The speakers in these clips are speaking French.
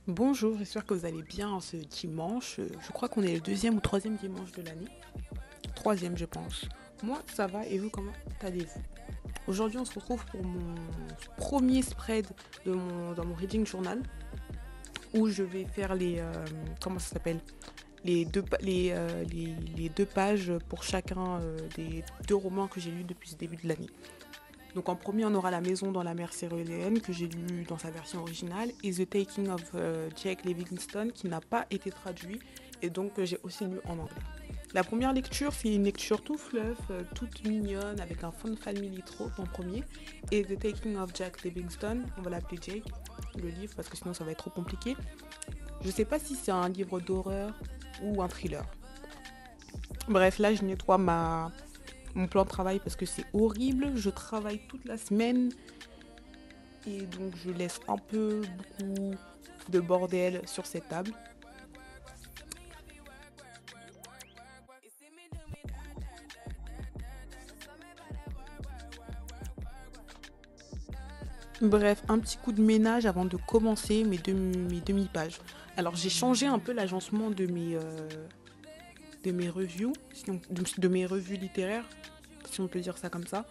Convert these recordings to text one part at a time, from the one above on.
Bonjour, j'espère que vous allez bien ce dimanche. Je crois qu'on est le deuxième ou troisième dimanche de l'année. Troisième, je pense. Moi, ça va et vous, comment allez-vous? Aujourd'hui, on se retrouve pour mon premier spread dans mon reading journal où je vais faire comment ça s'appelle? Les deux pages pour chacun des deux romans que j'ai lus depuis le début de l'année. Donc en premier, on aura La Maison dans la mer céruléenne que j'ai lu dans sa version originale et The Taking of Jake Livingstone qui n'a pas été traduit et donc que j'ai aussi lu en anglais. La première lecture, c'est une lecture tout fluff, toute mignonne avec un fun family trope en premier et The Taking of Jack Livingstone, on va l'appeler Jake, le livre parce que sinon ça va être trop compliqué. Je sais pas si c'est un livre d'horreur ou un thriller. Bref, là je nettoie mon plan de travail parce que c'est horrible. Je travaille toute la semaine et donc je laisse un peu beaucoup de bordel sur cette table. Bref, un petit coup de ménage avant de commencer mes demi-pages. Alors j'ai changé un peu l'agencement de mes reviews, de mes revues littéraires, si on peut dire ça comme ça.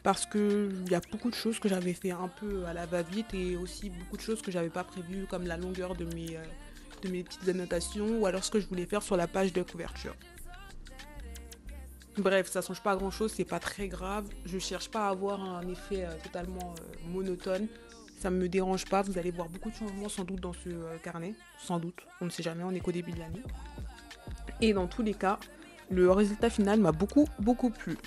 Parce qu'il y a beaucoup de choses que j'avais fait un peu à la va-vite et aussi beaucoup de choses que j'avais pas prévues comme la longueur de mes petites annotations ou alors ce que je voulais faire sur la page de couverture. Bref, ça change pas grand chose, c'est pas très grave. Je cherche pas à avoir un effet totalement monotone. Ça me dérange pas, vous allez voir beaucoup de changements sans doute dans ce carnet. Sans doute, on ne sait jamais, on est qu'au début de l'année. Et dans tous les cas, le résultat final m'a beaucoup plu.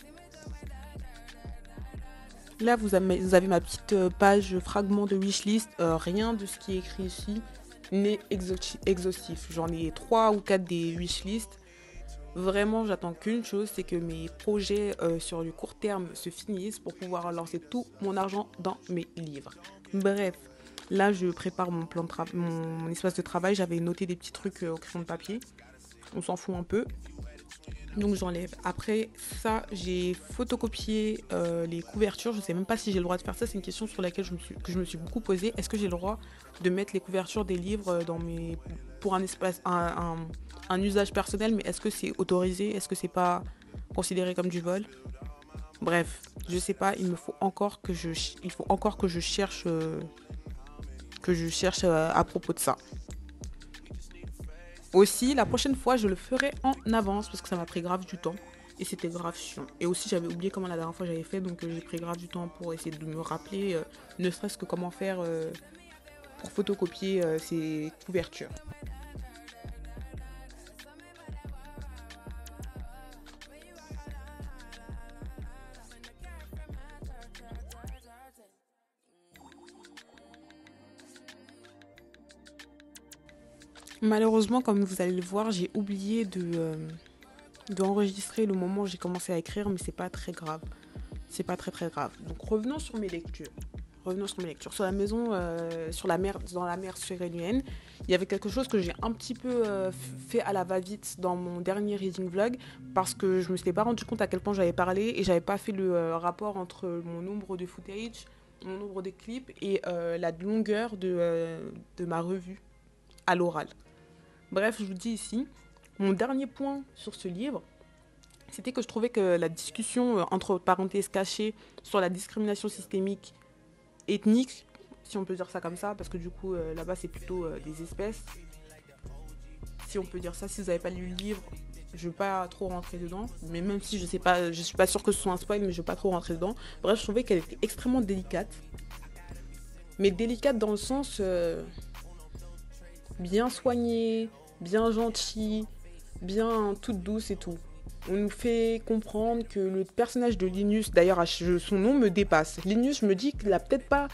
Là, vous avez ma petite page fragment de wishlist. Rien de ce qui est écrit ici n'est exhaustif. J'en ai 3 ou 4 des wishlists. Vraiment, j'attends qu'une chose, c'est que mes projets sur le court terme se finissent pour pouvoir lancer tout mon argent dans mes livres. Bref, là, je prépare mon plan de mon espace de travail. J'avais noté des petits trucs au crayon de papier. On s'en fout un peu. Donc j'enlève. Après ça, j'ai photocopié les couvertures. Je sais même pas si j'ai le droit de faire ça. C'est une question sur laquelle que je me suis beaucoup posée. Est-ce que j'ai le droit de mettre les couvertures des livres pour un espace, un usage personnel, mais est-ce que c'est autorisé? Est-ce que c'est pas considéré comme du vol? Bref, je sais pas. Il faut encore que je cherche à propos de ça. Aussi, la prochaine fois, je le ferai en avance parce que ça m'a pris grave du temps. Et c'était grave chiant. Et aussi, j'avais oublié comment la dernière fois j'avais fait, donc j'ai pris grave du temps pour essayer de me rappeler, ne serait-ce que comment faire pour photocopier ces couvertures. Malheureusement, comme vous allez le voir, j'ai oublié d'enregistrer le moment où j'ai commencé à écrire, mais c'est pas très grave. C'est pas très grave. Donc revenons sur mes lectures. Revenons sur mes lectures. Sur la maison, sur la mer, dans la mer surélienne, il y avait quelque chose que j'ai un petit peu fait à la va-vite dans mon dernier reading vlog parce que je me suis pas rendu compte à quel point j'avais parlé et j'avais pas fait le rapport entre mon nombre de footage, mon nombre de clips et la longueur de ma revue à l'oral. Bref, je vous dis ici, mon dernier point sur ce livre, c'était que je trouvais que la discussion, entre parenthèses cachées, sur la discrimination systémique ethnique, si on peut dire ça comme ça, parce que du coup, là-bas, c'est plutôt des espèces, si on peut dire ça. Si vous n'avez pas lu le livre, je ne vais pas trop rentrer dedans, mais même si je sais pas, je suis pas sûre que ce soit un spoil, mais je ne vais pas trop rentrer dedans. Bref, je trouvais qu'elle était extrêmement délicate, mais délicate dans le sens bien soignée, bien gentille, bien toute douce et tout. On nous fait comprendre que le personnage de Linus, d'ailleurs son nom me dépasse. Linus, je me dis qu'il a peut-être pas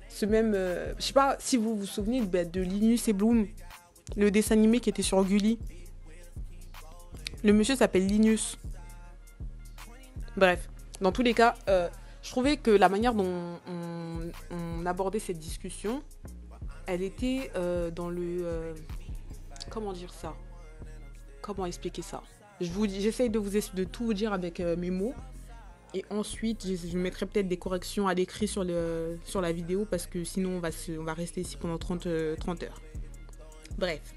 ce même... je sais pas si vous vous souvenez de Linus et Bloom, le dessin animé qui était sur Gulli. Le monsieur s'appelle Linus. Bref, dans tous les cas, je trouvais que la manière dont on abordait cette discussion, elle était dans le... comment dire ça? Comment expliquer ça? J'essaye de tout vous dire avec mes mots. Et ensuite, je mettrai peut-être des corrections à l'écrit sur la vidéo parce que sinon on va rester ici pendant 30 heures. Bref,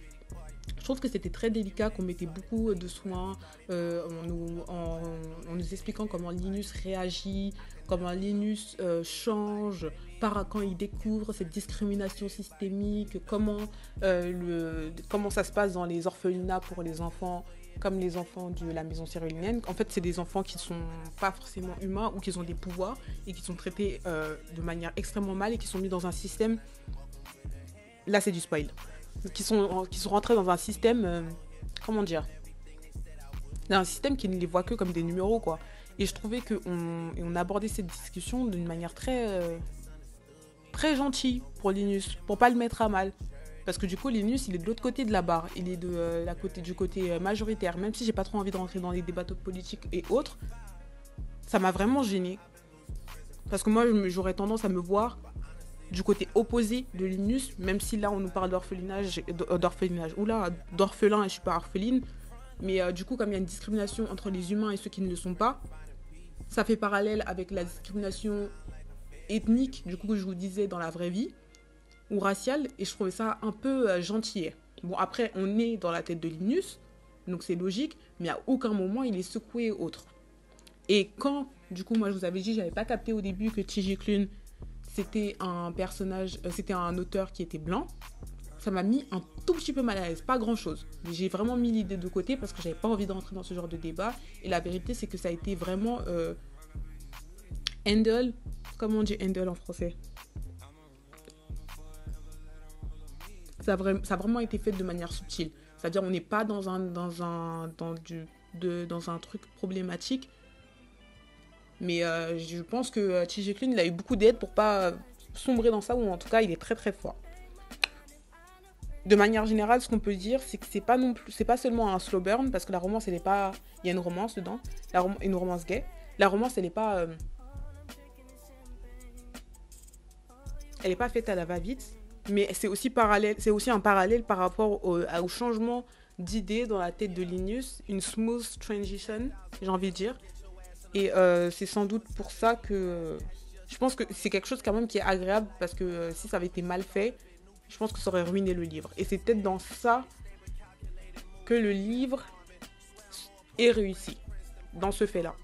je trouve que c'était très délicat, qu'on mettait beaucoup de soins en nous expliquant comment Linus réagit, comment Linus change quand il découvre cette discrimination systémique, comment ça se passe dans les orphelinats pour les enfants, comme les enfants de la maison cyrilienne. En fait, c'est des enfants qui sont pas forcément humains ou qui ont des pouvoirs et qui sont traités de manière extrêmement mal et qui sont mis dans un système. Là, c'est du spoil. Qui sont rentrés dans un système, comment dire, un système qui ne les voit que comme des numéros, quoi. Et je trouvais qu'on abordait cette discussion d'une manière très gentille pour Linus, pour pas le mettre à mal. Parce que du coup, Linus, il est de l'autre côté de la barre, il est du côté majoritaire. Même si j'ai pas trop envie de rentrer dans les débats politiques et autres, ça m'a vraiment gênée. Parce que moi, j'aurais tendance à me voir du côté opposé de Linus, même si là on nous parle d'orphelin et je suis pas orpheline, mais du coup comme il y a une discrimination entre les humains et ceux qui ne le sont pas, ça fait parallèle avec la discrimination ethnique, du coup que je vous disais dans la vraie vie, ou raciale, et je trouvais ça un peu gentillet. Bon après on est dans la tête de Linus, donc c'est logique, mais à aucun moment il est secoué autre. Et quand, du coup moi je vous avais dit, j'avais pas capté au début que T.J. Klune c'était un personnage, c'était un auteur qui était blanc, ça m'a mis un tout petit peu mal à l'aise, pas grand chose. J'ai vraiment mis l'idée de côté parce que j'avais pas envie d'entrer dans ce genre de débat. Et la vérité, c'est que ça a été vraiment handle. Comment on dit handle en français? Ça a vraiment été fait de manière subtile. C'est-à-dire, on n'est pas dans un truc problématique. Mais je pense que T.J. Klune, il a eu beaucoup d'aide pour pas sombrer dans ça, ou en tout cas, il est très très fort. De manière générale, ce qu'on peut dire, c'est que c'est pas seulement un slow burn, parce que la romance, elle est pas, il y a une romance dedans, une romance gay. La romance, elle est pas faite à la va-vite, mais c'est aussi un parallèle par rapport au changement d'idée dans la tête de Linus, une smooth transition, j'ai envie de dire. Et c'est sans doute pour ça que je pense que c'est quelque chose quand même qui est agréable, parce que si ça avait été mal fait, je pense que ça aurait ruiné le livre. Et c'est peut-être dans ça que le livre est réussi, dans ce fait-là.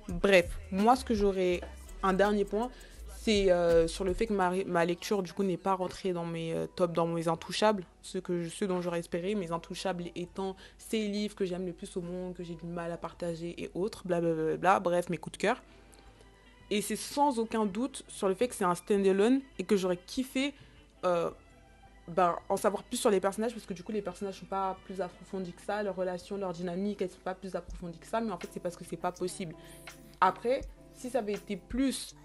Bref, moi ce que j'aurais, un dernier point, c'est sur le fait que ma lecture du coup n'est pas rentrée dans mes dans mes intouchables, ce dont j'aurais espéré, mes intouchables étant ces livres que j'aime le plus au monde, que j'ai du mal à partager et autres, blablabla, bref, mes coups de cœur. Et c'est sans aucun doute sur le fait que c'est un stand-alone et que j'aurais kiffé en savoir plus sur les personnages, parce que du coup les personnages sont pas plus approfondis que ça, leurs relations, leur dynamique, elles sont pas plus approfondies que ça, mais en fait c'est parce que c'est pas possible. Après, si ça avait été plus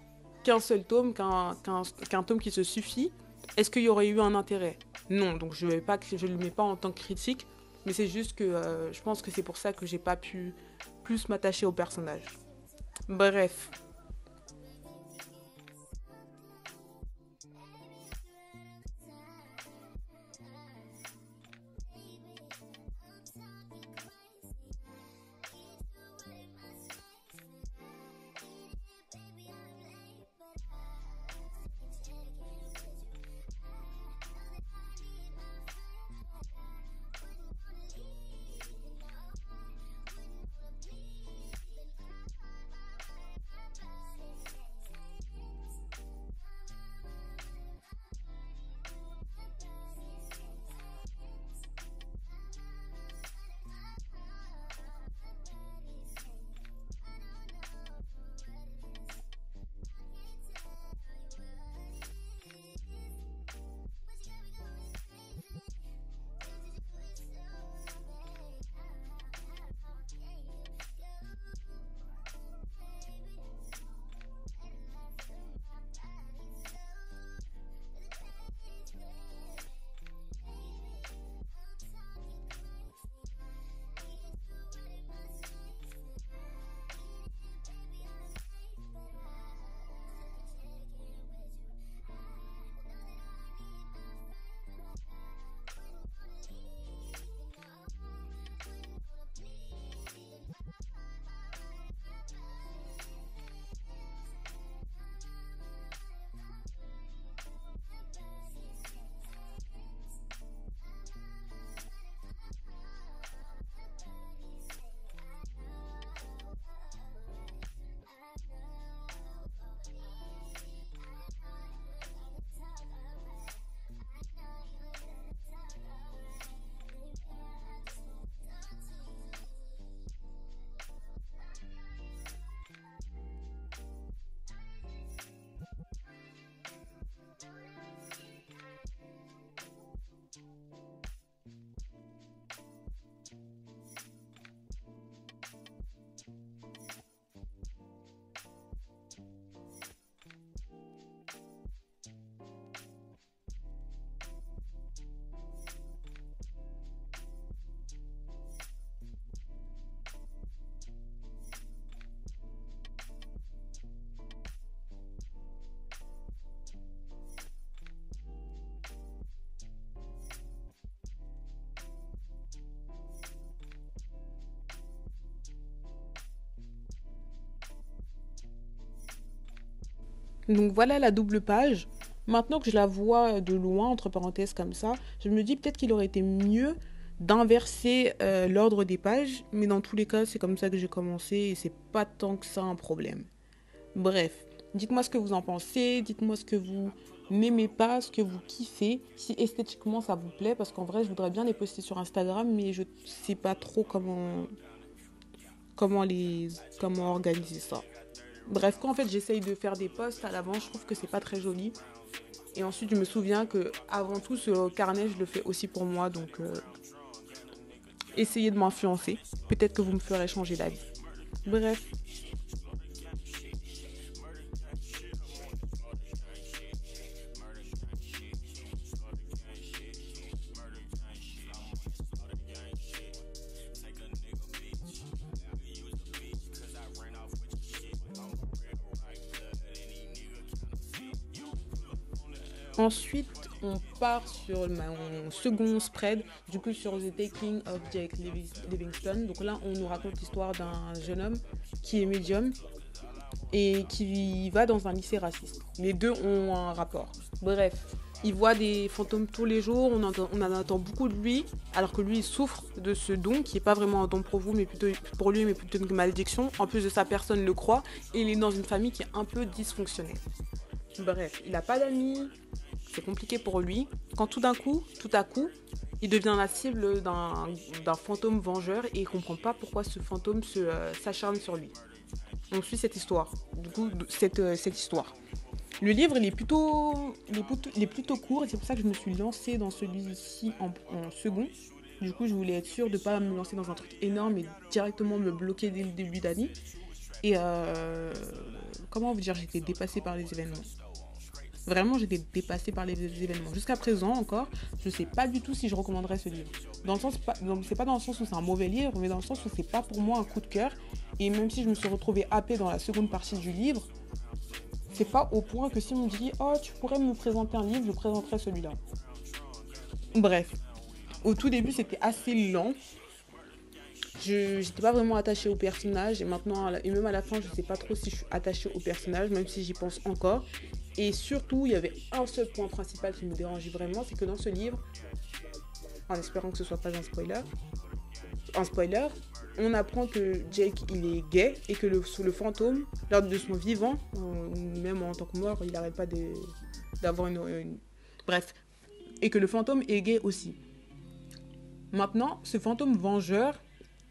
qu'un seul tome, qu'un tome qui se suffit, est-ce qu'il y aurait eu un intérêt? Non, donc je le mets pas en tant que critique, mais c'est juste que je pense que c'est pour ça que j'ai pas pu plus m'attacher au personnage. Bref. Donc voilà la double page. Maintenant que je la vois de loin, entre parenthèses comme ça, je me dis peut-être qu'il aurait été mieux d'inverser l'ordre des pages, mais dans tous les cas, c'est comme ça que j'ai commencé et c'est pas tant que ça un problème. Bref, dites-moi ce que vous en pensez, dites-moi ce que vous n'aimez pas, ce que vous kiffez, si esthétiquement ça vous plaît, parce qu'en vrai, je voudrais bien les poster sur Instagram, mais je sais pas trop comment organiser ça. Bref, quand en fait j'essaye de faire des posts à l'avant, je trouve que c'est pas très joli. Et ensuite, je me souviens que avant tout, ce carnet, je le fais aussi pour moi, donc essayez de m'influencer. Peut-être que vous me ferez changer d'avis. Bref. Ensuite, on part sur mon second spread, du coup sur The Taking of Jake Livingston. Donc là, on nous raconte l'histoire d'un jeune homme qui est médium et qui va dans un lycée raciste. Les deux ont un rapport. Bref, il voit des fantômes tous les jours, on en attend beaucoup de lui, alors que lui, il souffre de ce don qui n'est pas vraiment un don pour vous, mais plutôt pour lui, mais plutôt une malédiction. En plus de ça, personne le croit et il est dans une famille qui est un peu dysfonctionnelle. Bref, il n'a pas d'amis, c'est compliqué pour lui. Quand tout à coup, il devient la cible d'un fantôme vengeur et il comprend pas pourquoi ce fantôme s'acharne sur lui. On suit cette histoire. Du coup, cette histoire. Le livre, il est plutôt court et c'est pour ça que je me suis lancée dans celui-ci en second. Du coup, je voulais être sûre de ne pas me lancer dans un truc énorme et directement me bloquer dès le début d'année. Et comment vous dire, j'étais dépassée par les événements. Vraiment, j'étais dépassée par les événements. Jusqu'à présent encore, je ne sais pas du tout si je recommanderais ce livre. C'est pas dans le sens où c'est un mauvais livre, mais dans le sens où c'est pas pour moi un coup de cœur. Et même si je me suis retrouvée happée dans la seconde partie du livre, c'est pas au point que si on me dit « Oh, tu pourrais me présenter un livre, je présenterais celui-là. » Bref, au tout début, c'était assez lent. Je n'étais pas vraiment attachée au personnage et maintenant, et même à la fin, je ne sais pas trop si je suis attachée au personnage, même si j'y pense encore. Et surtout, il y avait un seul point principal qui me dérangeait vraiment, c'est que dans ce livre, en espérant que ce soit pas un spoiler, on apprend que Jake, il est gay et que le fantôme, lors de son vivant, même en tant que mort, il n'arrête pas d'avoir une... Bref, et que le fantôme est gay aussi. Maintenant, ce fantôme vengeur,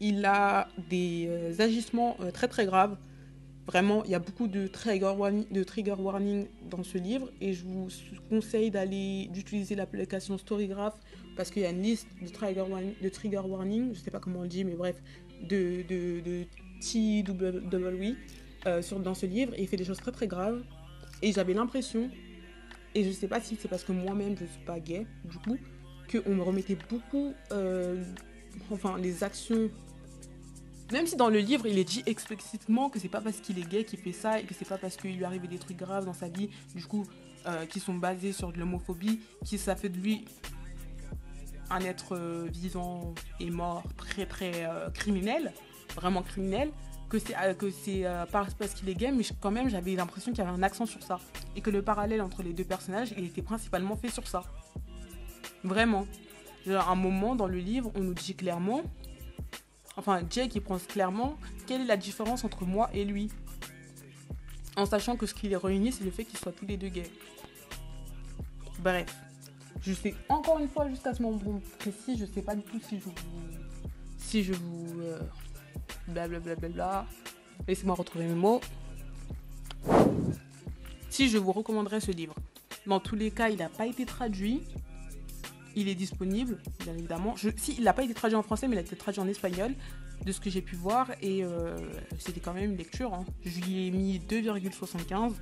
il a des agissements très très graves. Vraiment, il y a beaucoup de trigger warning dans ce livre et je vous conseille d'utiliser l'application Storygraph parce qu'il y a une liste de trigger warning, je ne sais pas comment on le dit, mais bref, de TWW dans ce livre et il fait des choses très très graves. Et j'avais l'impression, et je ne sais pas si c'est parce que moi-même je ne suis pas gay, du coup, qu'on me remettait beaucoup, les actions. Même si dans le livre, il est dit explicitement que c'est pas parce qu'il est gay qu'il fait ça et que c'est pas parce qu'il lui arrive des trucs graves dans sa vie, du coup, qui sont basés sur de l'homophobie, qui ça fait de lui un être vivant et mort très très criminel, vraiment criminel, que c'est pas parce qu'il est gay, mais quand même j'avais l'impression qu'il y avait un accent sur ça et que le parallèle entre les deux personnages, il était principalement fait sur ça. Vraiment. À un moment dans le livre, on nous dit clairement, Jake, il pense clairement quelle est la différence entre moi et lui. En sachant que ce qui les réunit, c'est le fait qu'ils soient tous les deux gays. Bref. Je sais, encore une fois, jusqu'à ce moment précis, je sais pas du tout si je vous blablabla. Laissez-moi retrouver mes mots. Si je vous recommanderais ce livre. Dans tous les cas, il n'a pas été traduit. Il est disponible, bien évidemment. Il n'a pas été traduit en français, mais il a été traduit en espagnol, de ce que j'ai pu voir. Et c'était quand même une lecture. Je lui ai mis 2,75.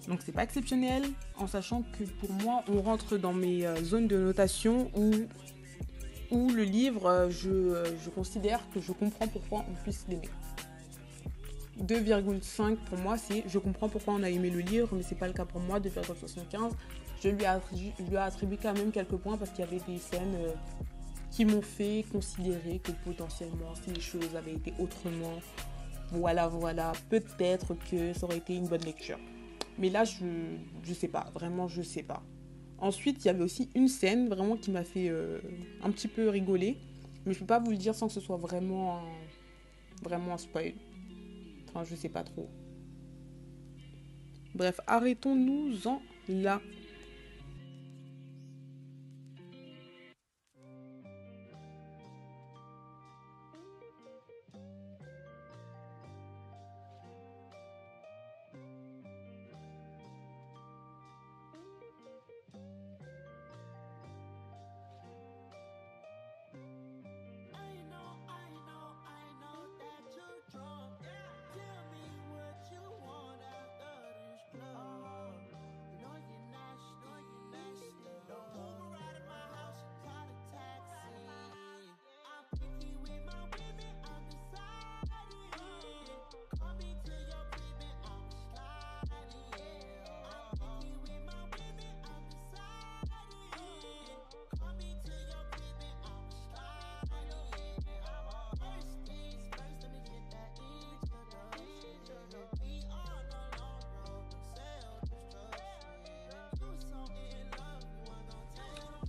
Donc c'est pas exceptionnel, en sachant que pour moi, on rentre dans mes zones de notation où le livre, je considère que je comprends pourquoi on puisse l'aimer. 2,5 pour moi, c'est je comprends pourquoi on a aimé le livre, mais c'est pas le cas pour moi. 2,75. Je lui ai attribué quand même quelques points parce qu'il y avait des scènes qui m'ont fait considérer que potentiellement, si les choses avaient été autrement, voilà, peut-être que ça aurait été une bonne lecture. Mais là, je sais pas, vraiment, je sais pas. Ensuite, il y avait aussi une scène vraiment qui m'a fait un petit peu rigoler. Mais je peux pas vous le dire sans que ce soit vraiment un spoil. Enfin, je sais pas trop. Bref, arrêtons-nous-en là.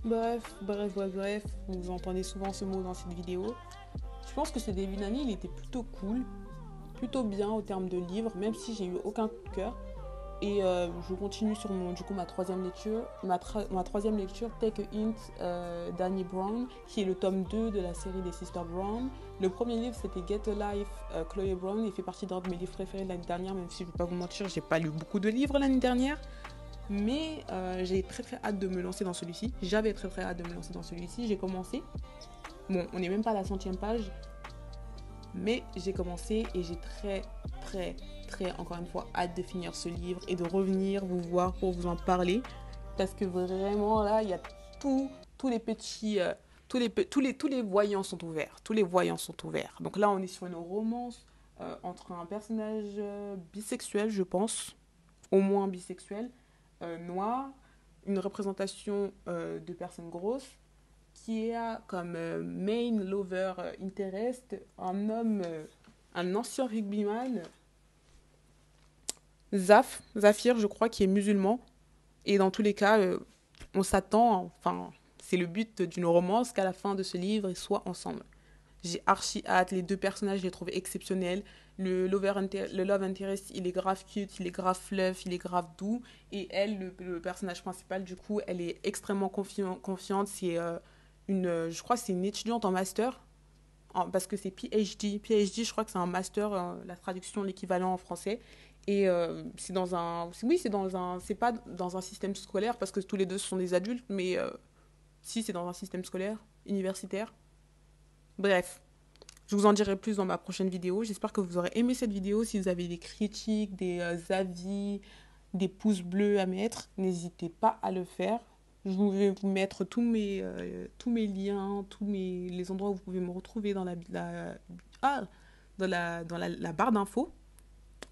Bref. Vous entendez souvent ce mot dans cette vidéo. Je pense que ce début d'année, il était plutôt cool, plutôt bien au terme de livres, même si j'ai eu aucun coup de cœur. Et je continue sur ma troisième lecture. Ma troisième lecture, Take a Hint, d'Annie Brown, qui est le tome 2 de la série des Sisters Brown. Le premier livre, c'était Get a Life, Chloé Brown. Il fait partie d'un de mes livres préférés de l'année dernière, même si je ne vais pas vous mentir, j'ai pas lu beaucoup de livres l'année dernière. Mais j'ai très hâte de me lancer dans celui-ci. J'avais très hâte de me lancer dans celui-ci. J'ai commencé. Bon, on n'est même pas à la 100e page. Mais j'ai commencé et j'ai très, encore une fois, hâte de finir ce livre et de revenir vous voir pour vous en parler. Parce que vraiment, là, il y a tous les petits... tous les voyants sont ouverts. Tous les voyants sont ouverts. Donc là, on est sur une romance entre un personnage bisexuel, je pense. Au moins bisexuel. Noir. Une représentation de personnes grosses qui a comme main lover interest un homme, un ancien rugbyman, Zafir, je crois, qui est musulman. Et dans tous les cas, on s'attend, enfin, c'est le but d'une romance qu'à la fin de ce livre, ils soient ensemble. J'ai archi hâte, les deux personnages, je les trouve exceptionnels. Le love interest, il est grave cute, il est grave fluff, il est grave doux. Et elle, le personnage principal, du coup, elle est extrêmement confiante. C'est je crois que c'est une étudiante en master, parce que c'est PhD. PhD, je crois que c'est un master, la traduction, l'équivalent en français. Et c'est dans un... Oui, c'est pas dans un système scolaire, parce que tous les deux sont des adultes, mais si, c'est dans un système scolaire, universitaire. Bref, je vous en dirai plus dans ma prochaine vidéo. J'espère que vous aurez aimé cette vidéo. Si vous avez des critiques, des avis, des pouces bleus à mettre, n'hésitez pas à le faire. Je vais vous mettre tous mes liens, les endroits où vous pouvez me retrouver dans la barre d'infos.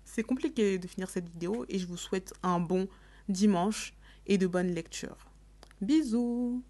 C'est compliqué de finir cette vidéo et je vous souhaite un bon dimanche et de bonnes lectures. Bisous!